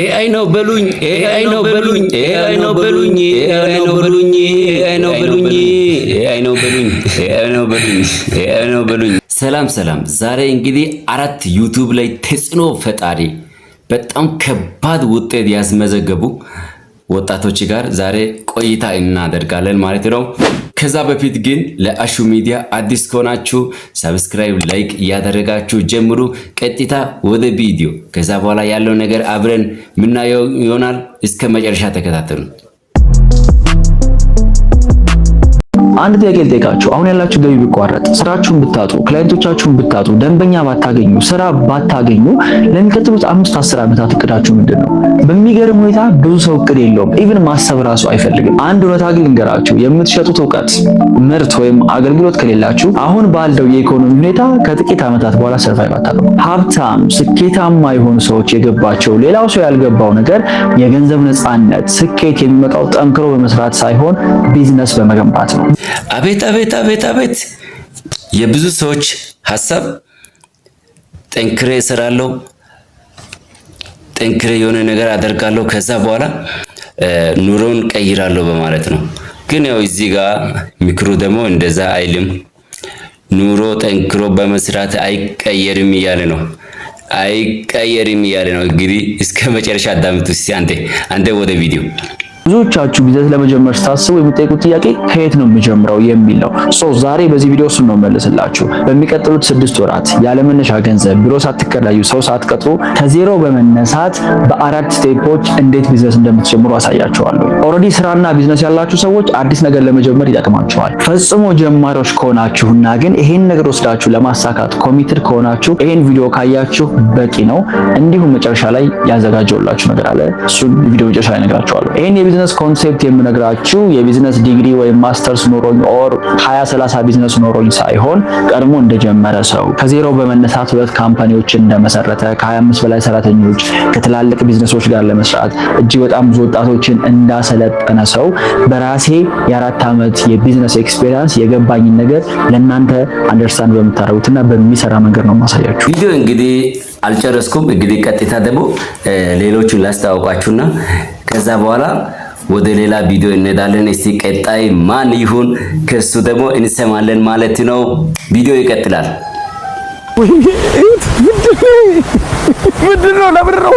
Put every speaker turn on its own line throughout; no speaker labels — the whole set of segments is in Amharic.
AI ነው በሉኝ AI ነው በሉኝ AI ነው በሉኝ AI ነው በሉኝ AI ነው በሉኝ AI ነው በሉኝ AI ነው በሉኝ AI ነው በሉኝ። ሰላም ሰላም። ዛሬ እንግዲህ 4 ዩቲዩብ ላይ ተጽዕኖ ፈጣሪ በጣም ከባድ ውጤት ያስመዘገቡ ወጣቶች ጋር ዛሬ ቆይታ እናደርጋለን ማለት ነው። ከዛ በፊት ግን ለአሹ ሚዲያ አዲስ ከሆናችሁ ሰብስክራይብ፣ ላይክ እያደረጋችሁ ጀምሩ። ቀጥታ ወደ ቪዲዮ። ከዛ በኋላ ያለው ነገር አብረን ምናየው ይሆናል። እስከ መጨረሻ ተከታተሉ።
አንድ ጥያቄ ልጠይቃችሁ። አሁን ያላችሁ ገቢ ቢቋረጥ፣ ስራችሁን ብታጡ፣ ክላይንቶቻችሁን ብታጡ፣ ደንበኛ ባታገኙ፣ ስራ ባታገኙ ለሚቀጥሉት 5-10 ዓመታት እቅዳችሁ ምንድነው? በሚገርም ሁኔታ ብዙ ሰው እቅድ የለውም። ኢቭን ማሰብ ራሱ አይፈልግም። አንድ እውነታ ግን ልንገራችሁ፣ የምትሸጡት እውቀት፣ ምርት ወይም አገልግሎት ከሌላችሁ አሁን ባለው የኢኮኖሚ ሁኔታ ከጥቂት ዓመታት በኋላ ሰርቫይቭ አታደርጉም። ሀብታም፣ ስኬታማ የሆኑ ሰዎች የገባቸው ሌላው ሰው ያልገባው ነገር የገንዘብ ነፃነት፣ ስኬት የሚመጣው ጠንክሮ በመስራት ሳይሆን ቢዝነስ በመገንባት ነው።
አቤት አቤት አቤት አቤት! የብዙ ሰዎች ሐሳብ ጠንክሬ እሰራለሁ፣ ጠንክሬ የሆነ ነገር አደርጋለሁ፣ ከዛ በኋላ ኑሮን ቀይራለሁ በማለት ነው። ግን ያው እዚህ ጋር ምክሩ ደግሞ እንደዛ አይልም። ኑሮ ጠንክሮ በመስራት አይቀየርም እያለ ነው። አይቀየርም እያለ ነው። እንግዲህ እስከ መጨረሻ አዳምጡ። እስኪ አንተ ወደ ቪዲዮ።
ብዙዎቻችሁ ቢዝነስ ለመጀመር ስታስቡ የምትጠይቁት ጥያቄ ከየት ነው የምጀምረው የሚል ነው። ዛሬ በዚህ ቪዲዮ እሱን ነው መልስላችሁ። በሚቀጥሉት 6 ወራት ያለመነሻ ገንዘብ ቢሮ ሳትከራዩ ሰው ሳትቀጥሩ ከዜሮ በመነሳት በ4 ስቴፖች እንዴት ቢዝነስ እንደምትጀምሩ አሳያችኋለሁ። ኦልሬዲ ስራና ቢዝነስ ያላችሁ ሰዎች አዲስ ነገር ለመጀመር ይጠቅማችኋል። ፈጽሞ ጀማሪዎች ከሆናችሁና ግን ይሄን ነገር ወስዳችሁ ለማሳካት ኮሚትድ ከሆናችሁ ይሄን ቪዲዮ ካያችሁ በቂ ነው። እንዲሁም መጨረሻ ላይ ያዘጋጀውላችሁ ነገር አለ። እሱን ቪዲዮ መጨረሻ ላይ እነግራችኋለሁ። ይሄን የቢዝነስ ኮንሴፕት የምነግራችሁ የቢዝነስ ዲግሪ ወይም ማስተርስ ኖሮኝ ኦር 20-30 ቢዝነስ ኖሮኝ ሳይሆን ቀድሞ እንደጀመረ ሰው ከዜሮ በመነሳት 2 ካምፓኒዎችን እንደመሰረተ ከ25 በላይ ሰራተኞች ከትላልቅ ቢዝነሶች ጋር ለመስራት እጅግ በጣም ብዙ ወጣቶችን እንዳሰለጠነ ሰው በራሴ የ4 ዓመት የቢዝነስ ኤክስፒሪየንስ የገባኝን ነገር ለእናንተ አንደርስታንድ በምታደርጉትና በሚሰራ መንገድ ነው ማሳያችሁ።
ቪዲዮ እንግዲህ አልጨረስኩም። እንግዲህ ቀጥታ ደግሞ ሌሎቹን ላስተዋውቃችሁና ከዛ በኋላ ወደ ሌላ ቪዲዮ እንሄዳለን። እስቲ ቀጣይ ማን ይሁን ከሱ ደግሞ እንሰማለን ማለት ነው። ቪዲዮ ይቀጥላል።
ምንድነው ለብረው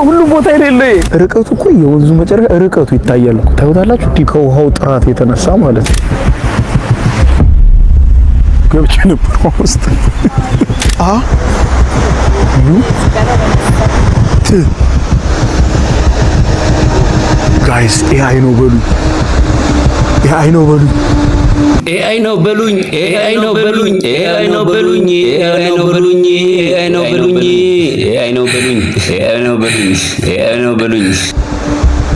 ሁሉም ቦታ የሌለ ርቀቱ እኮ የወንዙ መጨረሻ ርቀቱ ይታያል እኮ ታውታላችሁ። ከውሃው ጥራት የተነሳ ማለት ነው። ገብቼ ነበር ውስጥ ጋይስ AI ነው በሉ AI ነው በሉ
AI ነው በሉኝ AI ነው በሉኝ AI ነው በሉኝ AI ነው በሉኝ AI ነው በሉኝ AI ነው በሉኝ AI ነው በሉኝ AI ነው በሉኝ።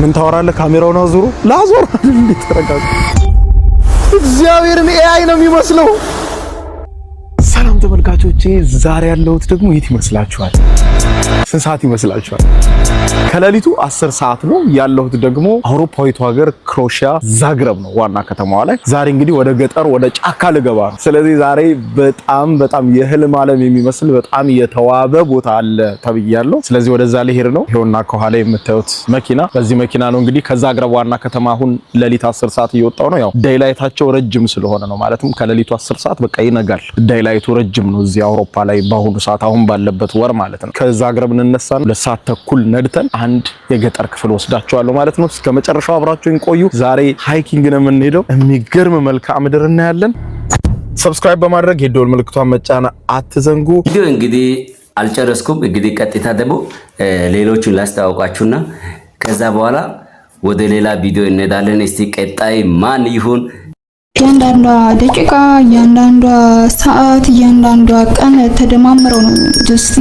ምን ታወራለህ? ካሜራውን አዙሩ ላዞር እንዴት ተረጋጋ። እግዚአብሔርን AI ነው የሚመስለው። ሰላም ተመልካቾቼ፣ ዛሬ ያለሁት ደግሞ የት ይመስላችኋል? ስንት ሰዓት ይመስላችኋል? ከሌሊቱ 10 ሰዓት ነው ያለሁት። ደግሞ አውሮፓዊቱ ሀገር ክሮሺያ ዛግረብ ነው ዋና ከተማዋ ላይ። ዛሬ እንግዲህ ወደ ገጠር ወደ ጫካ ልገባ ነው። ስለዚህ ዛሬ በጣም የህልም ዓለም የሚመስል በጣም የተዋበ ቦታ አለ ተብያለሁ። ስለዚህ ወደዛ ልሄድ ነው። ይሄውና ከኋላ የምታዩት መኪና፣ በዚህ መኪና ነው እንግዲህ ከዛግረብ ዋና ከተማ አሁን ሌሊት 10 ሰዓት እየወጣው ነው። ያው ዳይላይታቸው ረጅም ስለሆነ ነው፣ ማለትም ከሌሊቱ 10 ሰዓት በቃ ይነጋል። ዳይላይቱ ረጅም ነው እዚህ አውሮፓ ላይ በአሁኑ ሰዓት አሁን ባለበት ወር ማለት ነው። ከዛግረብ እንነሳን 2 ሰዓት ተኩል ነድተን አንድ የገጠር ክፍል ወስዳቸዋለሁ ማለት ነው። እስከ መጨረሻው አብራችሁን ቆዩ። ዛሬ ሃይኪንግ ነው የምንሄደው። የሚገርም መልክዓ ምድር እናያለን። ሰብስክራይብ በማድረግ የደወል ምልክቷን መጫን አትዘንጉ።
ቪዲዮ እንግዲህ አልጨረስኩም። እንግዲህ ቀጥታ ደግሞ ሌሎቹን ላስተዋውቃችሁና ከዛ በኋላ ወደ ሌላ ቪዲዮ እንሄዳለን። እስቲ ቀጣይ ማን ይሁን?
እያንዳንዷ ደቂቃ፣ እያንዳንዷ ሰዓት፣ እያንዳንዷ ቀን ተደማምረው ነው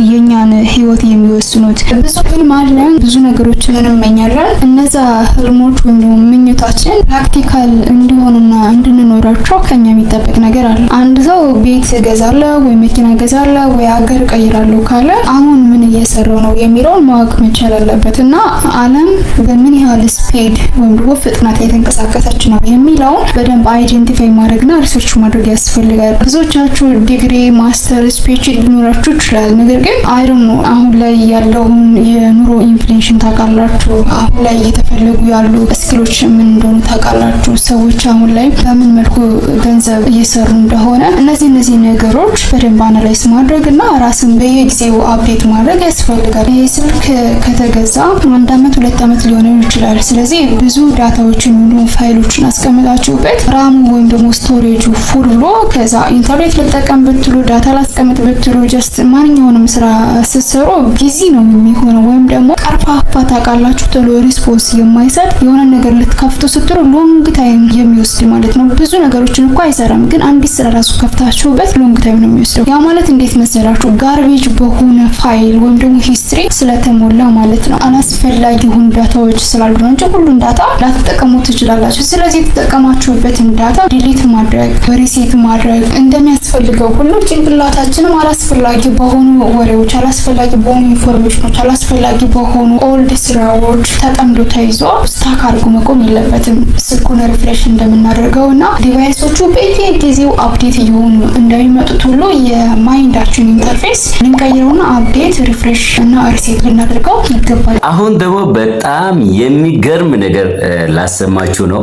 የኛን ህይወት የሚወስኑት። ብዙ ህልም አለን፣ ብዙ ነገሮችን እንመኛለን። እነዛ ህልሞች ወይም ደግሞ ምኞታችን ፕራክቲካል እንዲሆኑና እንድንኖራቸው ከኛ የሚጠበቅ ነገር አለ። አንድ ሰው ቤት ገዛለሁ ወይ መኪና ገዛለሁ ወይ ሀገር ቀይራለሁ ካለ አሁን ምን እየሰራው ነው የሚለውን ማወቅ መቻል አለበት እና ዓለም በምን ያህል ስፒድ ወይም ደግሞ ፍጥነት የተንቀሳቀሰች ነው የሚለውን በደንብ አይዲያ አይደንቲፋይ ማድረግና ሪሰርች ማድረግ ያስፈልጋል። ብዙዎቻችሁ ዲግሪ ማስተርስ ፒኤችዲ ሊኖራችሁ ይችላል። ነገር ግን አይ ዶንት ኖ አሁን ላይ ያለውን የኑሮ ኢንፍሌሽን ታውቃላችሁ። አሁን ላይ እየተፈለጉ ያሉ ስኪሎች ምን እንደሆኑ ታውቃላችሁ። ሰዎች አሁን ላይ በምን መልኩ ገንዘብ እየሰሩ እንደሆነ እነዚህ ነገሮች በደንብ አናላይዝ ማድረግና ራስን በየጊዜው አፕዴት ማድረግ ያስፈልጋል። ይህ ስልክ ከተገዛ 1 አመት 2 አመት ሊሆን ይችላል። ስለዚህ ብዙ ዳታዎችን ሁሉ ፋይሎችን አስቀምጣችሁበት ራሙ ወይም ደግሞ ስቶሬጁ ፉል ብሎ ከዛ ኢንተርኔት ልጠቀም ብትሉ ዳታ ላስቀምጥ ብትሉ ጀስት ማንኛውንም ስራ ስትሰሩ ቢዚ ነው የሚሆነው። ወይም ደግሞ ቀርፋፋ ታውቃላችሁ፣ ቶሎ ሪስፖንስ የማይሰጥ የሆነ ነገር ልትከፍቱ ስትሉ ሎንግ ታይም የሚወስድ ማለት ነው። ብዙ ነገሮችን እኮ አይሰራም፣ ግን አንዲት ስራ ራሱ ከፍታችሁበት ሎንግ ታይም ነው የሚወስደው። ያ ማለት እንዴት መሰላችሁ? ጋርቤጅ በሆነ ፋይል ወይም ደግሞ ሂስትሪ ስለተሞላ ማለት ነው። አላስፈላጊ የሆኑ ዳታዎች ስላሉ ነው እንጂ ሁሉን ዳታ ላትጠቀሙ ትችላላችሁ። ስለዚህ የተጠቀማችሁበትን ዳታ ዲሊት ማድረግ፣ ሪሴት ማድረግ እንደሚያስፈልገው ሁሉ ጭንቅላታችንም አላስፈላጊ በሆኑ ወሬዎች፣ አላስፈላጊ በሆኑ ኢንፎርሜሽኖች፣ አላስፈላጊ በሆኑ ኦልድ ስራዎች ተጠምዶ ተይዞ ስታክ አድርጎ መቆም የለበትም። ስልኩን ሪፍሬሽ እንደምናደርገውና ዲቫይሶቹ በየጊዜው አፕዴት እየሆኑ እንደሚመጡት ሁሉ የማይንዳችን ኢንተርፌስ ልንቀይረውና አፕዴት ሪፍሬሽ እና ሪሴት ልናደርገው ይገባል።
አሁን ደግሞ በጣም የሚገርም ነገር ላሰማችሁ ነው።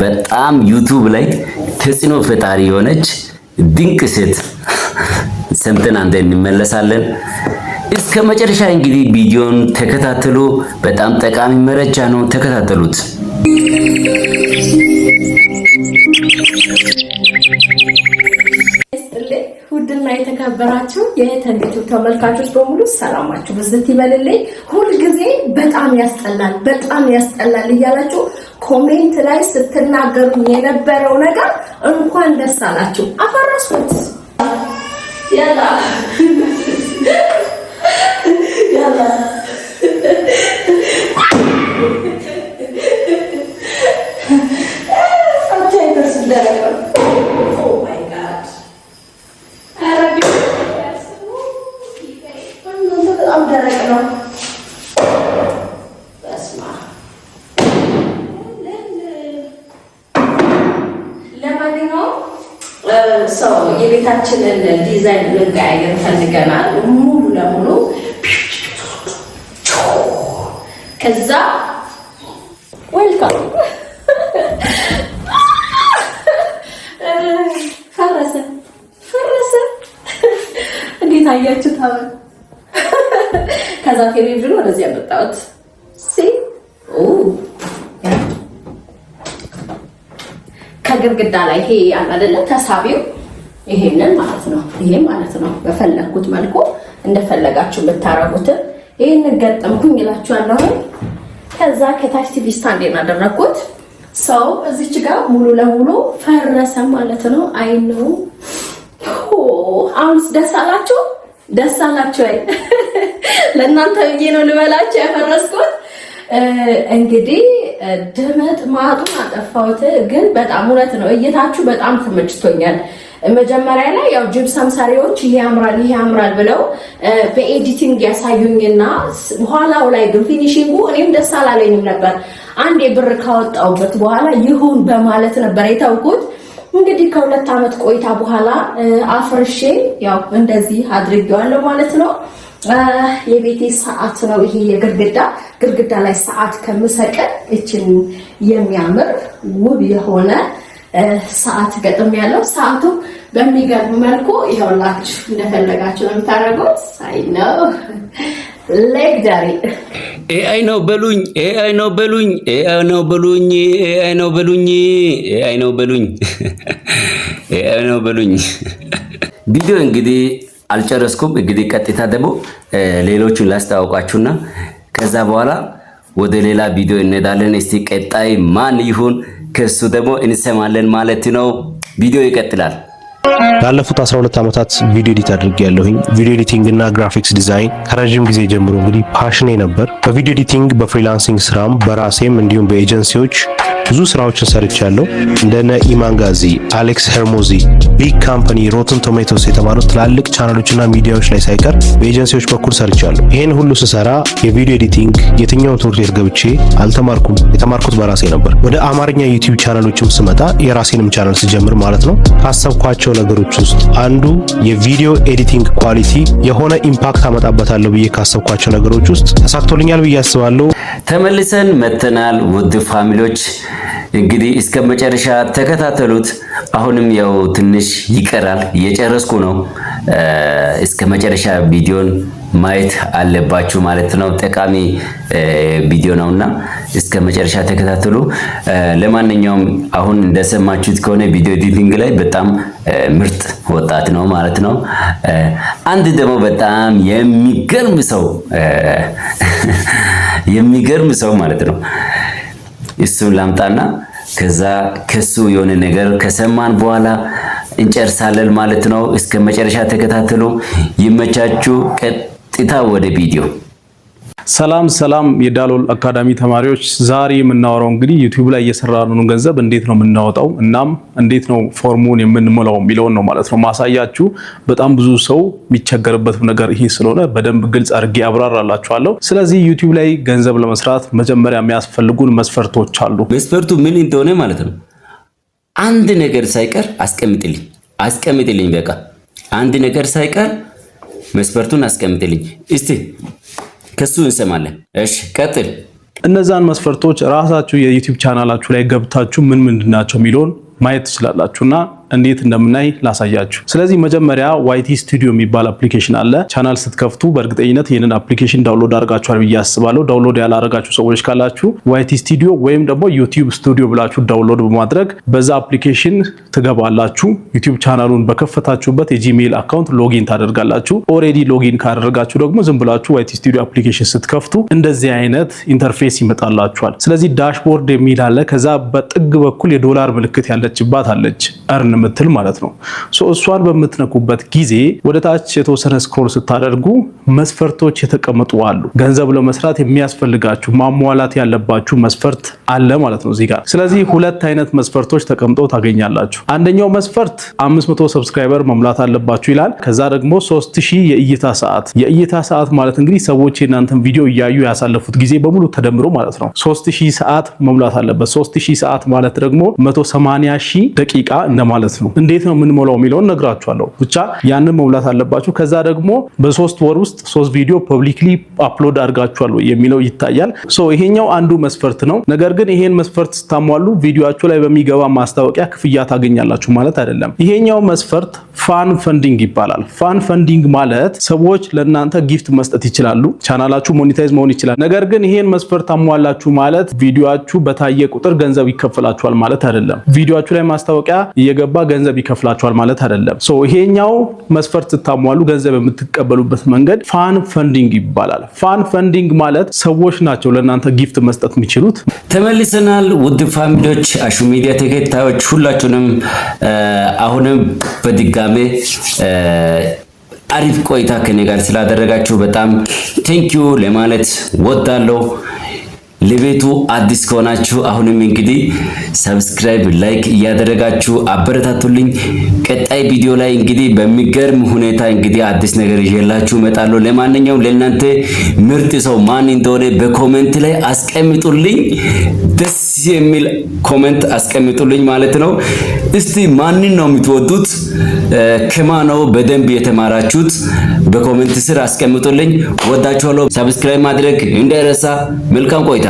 በጣም ዩቲዩብ ላይ ተጽዕኖ ፈጣሪ የሆነች ድንቅ ሴት ሰምተን አንተ እንመለሳለን። እስከ መጨረሻ እንግዲህ ቪዲዮን ተከታተሉ። በጣም ጠቃሚ መረጃ ነው፣ ተከታተሉት።
ውድና የተከበራችሁ የዩቲዩብ ተመልካቾች በሙሉ ሰላማችሁ ብዝት ይበልልኝ። ሁልጊዜ በጣም ያስጠላል እያላችሁ ኮሜንት ላይ ስትናገሩ የነበረው ነገር እንኳን ደስ አላችሁ። አፈረሱት ያላ የቤታችንን ዲዛይን ልንቀያየር ፈልገናል ሙሉ ለሙሉ። ከዛ ዌልካም ፈረሰ እንዴት አያችሁት? ከዛ ቴሌቪዥኑ ወደዚህ ያመጣሁት ከግድግዳ ላይ ይሄ ያለ አይደለ ተሳቢው ይሄንን ማለት ነው። ይሄ ማለት ነው በፈለኩት መልኩ እንደፈለጋችሁ ብታረጉት። ይሄን ገጠምኩኝ እላችኋለሁ። ከዛ ከታች ቲቪ ስታንዴን አደረኩት። ሰው እዚች ጋር ሙሉ ለሙሉ ፈረሰ ማለት ነው። አይ ነው አሁንስ ደስ አላችሁ ወይ? ለእናንተ ብዬ ነው ልበላችሁ ያፈረስኩት። እንግዲህ ድመት ማጡን አጠፋሁት። ግን በጣም እውነት ነው እይታችሁ በጣም ተመችቶኛል። መጀመሪያ ላይ ያው ጅብሰም ሰሪዎች ይሄ ያምራል ብለው በኤዲቲንግ ያሳዩኝና በኋላው ላይ ግን ፊኒሺንጉ እኔም ደስ አላለኝም ነበር። አንዴ ብር ካወጣውበት በኋላ ይሁን በማለት ነበር የተውኩት። እንግዲህ ከ2 አመት ቆይታ በኋላ አፍርሼ ያው እንደዚህ አድርጌዋለሁ ማለት ነው። የቤቴ ሰዓት ነው ይሄ ግድግዳ ላይ ሰዓት ከምሰቀል እችን የሚያምር ውብ የሆነ ሰዓት ገጥም ያለው። ሰዓቱ በሚገርም መልኩ ይኸውላችሁ እንደፈለጋችሁ ነው የምታደርጉት። ሳይ ነው ሌግዳሪ
ኤአይ ነው በሉኝ፣ ኤአይ ነው በሉኝ፣ ኤአይ ነው በሉኝ፣ ኤአይ ነው በሉኝ፣ ኤአይ ነው በሉኝ፣ ኤአይ ነው በሉኝ። ቪዲዮ እንግዲህ አልጨረስኩም። እንግዲህ ቀጥታ ደግሞ ሌሎቹን ላስተዋውቃችሁና ከዛ በኋላ ወደ ሌላ ቪዲዮ እንሄዳለን። እስቲ ቀጣይ ማን ይሁን ከሱ ደግሞ እንሰማለን ማለት ነው። ቪዲዮ ይቀጥላል።
ላለፉት 12 ዓመታት ቪዲዮ ኤዲት አድርጌያለሁኝ። ቪዲዮ ኤዲቲንግ እና ግራፊክስ ዲዛይን ከረጅም ጊዜ ጀምሮ እንግዲህ ፓሽኔ ነበር። በቪዲዮ ኤዲቲንግ በፍሪላንሲንግ ስራም በራሴም እንዲሁም በኤጀንሲዎች ብዙ ስራዎችን ሰርቻለሁ። እንደነ ኢማንጋዚ፣ አሌክስ ሄርሞዚ፣ ቢግ ካምፓኒ፣ ሮትን ቶሜቶስ የተባሉ ትላልቅ ቻናሎችና ሚዲያዎች ላይ ሳይቀር በኤጀንሲዎች በኩል ሰርቻለሁ። ይሄን ሁሉ ስሰራ የቪዲዮ ኤዲቲንግ የትኛው ትምህርት ቤት ገብቼ አልተማርኩም። የተማርኩት በራሴ ነበር። ወደ አማርኛ ዩቲዩብ ቻናሎችም ስመጣ የራሴንም ቻናል ስጀምር ማለት ነው ካሰብኳቸው ነገሮች ውስጥ አንዱ የቪዲዮ ኤዲቲንግ ኳሊቲ የሆነ ኢምፓክት አመጣበታለሁ ብዬ ካሰብኳቸው ነገሮች ውስጥ ተሳክቶልኛል ብዬ አስባለሁ።
ተመልሰን መተናል። ውድ ፋሚሊዎች እንግዲህ እስከ መጨረሻ ተከታተሉት። አሁንም ያው ትንሽ ይቀራል፣ እየጨረስኩ ነው። እስከ መጨረሻ ቪዲዮን ማየት አለባችሁ ማለት ነው። ጠቃሚ ቪዲዮ ነውና እስከ መጨረሻ ተከታተሉ። ለማንኛውም አሁን እንደሰማችሁት ከሆነ ቪዲዮ ኤዲቲንግ ላይ በጣም ምርጥ ወጣት ነው ማለት ነው። አንድ ደግሞ በጣም የሚገርም ሰው ማለት ነው። እሱን ላምጣና ከዛ ከሱ የሆነ ነገር ከሰማን በኋላ እንጨርሳለን ማለት ነው። እስከ መጨረሻ ተከታተሉ። ይመቻችሁ። ቀጥታ ወደ ቪዲዮ።
ሰላም የዳሎል አካዳሚ ተማሪዎች፣ ዛሬ የምናወራው እንግዲህ ዩቲዩብ ላይ እየሰራነው ገንዘብ እንዴት ነው የምናወጣው እናም እንዴት ነው ፎርሙን የምንሞላው የሚለውን ነው ማለት ነው ማሳያችሁ። በጣም ብዙ ሰው የሚቸገርበት ነገር ይሄ ስለሆነ በደንብ ግልጽ አድርጌ አብራራላችኋለሁ። ስለዚህ ዩቲዩብ ላይ ገንዘብ ለመስራት መጀመሪያ የሚያስፈልጉን መስፈርቶች አሉ።
መስፈርቱ ምን እንደሆነ ማለት ነው አንድ ነገር ሳይቀር አስቀምጥልኝ። በቃ አንድ ነገር ሳይቀር መስፈርቱን አስቀምጥልኝ እስቲ። ከሱ እንሰማለን። እሺ ቀጥል።
እነዛን መስፈርቶች ራሳችሁ የዩቲዩብ ቻናላችሁ ላይ ገብታችሁ ምን ምንድናቸው የሚለውን ማየት ትችላላችሁና እንዴት እንደምናይ ላሳያችሁ። ስለዚህ መጀመሪያ ዋይቲ ስቱዲዮ የሚባል አፕሊኬሽን አለ። ቻናል ስትከፍቱ በእርግጠኝነት ይሄንን አፕሊኬሽን ዳውንሎድ አድርጋችኋል ብዬ አስባለሁ። ዳውንሎድ ያላረጋችሁ ሰዎች ካላችሁ ዋይቲ ስቱዲዮ ወይም ደግሞ ዩቲዩብ ስቱዲዮ ብላችሁ ዳውንሎድ በማድረግ በዛ አፕሊኬሽን ትገባላችሁ። ዩቲዩብ ቻናሉን በከፈታችሁበት የጂሜል አካውንት ሎጊን ታደርጋላችሁ። ኦሬዲ ሎጊን ካደረጋችሁ ደግሞ ዝም ብላችሁ ዋይቲ ስቱዲዮ አፕሊኬሽን ስትከፍቱ እንደዚህ አይነት ኢንተርፌስ ይመጣላችኋል። ስለዚህ ዳሽቦርድ የሚል አለ። ከዛ በጥግ በኩል የዶላር ምልክት ያለችባት አለች እርን ምትል ማለት ነው። እሷን በምትነኩበት ጊዜ ወደ ታች የተወሰነ ስክሮል ስታደርጉ መስፈርቶች የተቀመጡ አሉ። ገንዘብ ለመስራት የሚያስፈልጋችሁ ማሟላት ያለባችሁ መስፈርት አለ ማለት ነው እዚህ ጋር። ስለዚህ ሁለት አይነት መስፈርቶች ተቀምጠው ታገኛላችሁ። አንደኛው መስፈርት 500 ሰብስክራይበር መሙላት አለባችሁ ይላል። ከዛ ደግሞ 3000 የእይታ ሰዓት ማለት እንግዲህ ሰዎች የእናንተን ቪዲዮ እያዩ ያሳለፉት ጊዜ በሙሉ ተደምሮ ማለት ነው 3000 ሰዓት መሙላት አለበት። 3000 ሰዓት ማለት ደግሞ 180,000 ደቂቃ እንደማለት ነው። እንዴት ነው የምንሞላው የሚለውን ነግራችኋለሁ። ብቻ ያንን መሙላት አለባችሁ። ከዛ ደግሞ በ3 ወር ውስጥ 3 ቪዲዮ ፐብሊክሊ አፕሎድ አድርጋችኋል የሚለው ይታያል። ይሄኛው አንዱ መስፈርት ነው። ነገር ግን ይሄን መስፈርት ስታሟሉ ቪዲዮአችሁ ላይ በሚገባ ማስታወቂያ ክፍያ ታገኛላችሁ ማለት አይደለም። ይሄኛው መስፈርት ፋን ፈንዲንግ ይባላል። ፋን ፈንዲንግ ማለት ሰዎች ለእናንተ ጊፍት መስጠት ይችላሉ። ቻናላችሁ ሞኔታይዝ መሆን ይችላል። ነገር ግን ይሄን መስፈርት አሟላችሁ ማለት ቪዲዮአችሁ በታየ ቁጥር ገንዘብ ይከፈላችኋል ማለት አይደለም። ቪዲዮአችሁ ላይ ማስታወቂያ እየገባ ገንዘብ ይከፍላችኋል ማለት አይደለም። ይሄኛው መስፈርት ስታሟሉ ገንዘብ የምትቀበሉበት መንገድ ፋን ፈንዲንግ ይባላል። ፋን ፈንዲንግ ማለት ሰዎች ናቸው ለእናንተ ጊፍት መስጠት የሚችሉት።
ተመልሰናል። ውድ ፋሚሊዎች፣ አሹ ሚዲያ ተከታዮች ሁላችሁንም አሁንም በድጋሜ አሪፍ ቆይታ ከኔ ጋር ስላደረጋችሁ በጣም ቴንኪዩ ለማለት ወዳለሁ። ለቤቱ አዲስ ከሆናችሁ አሁንም እንግዲህ ሰብስክራይብ፣ ላይክ እያደረጋችሁ አበረታቱልኝ። ቀጣይ ቪዲዮ ላይ እንግዲህ በሚገርም ሁኔታ እንግዲህ አዲስ ነገር ይዤላችሁ እመጣለሁ። ለማንኛውም ለእናንተ ምርጥ ሰው ማን እንደሆነ በኮሜንት ላይ አስቀምጡልኝ። ደስ የሚል ኮሜንት አስቀምጡልኝ ማለት ነው። እስቲ ማንን ነው የምትወዱት? ከማን ነው በደንብ የተማራችሁት? በኮሜንት ስር አስቀምጡልኝ። ወዳችኋለሁ። ሰብስክራይብ ማድረግ እንዳይረሳ። መልካም ቆይታ።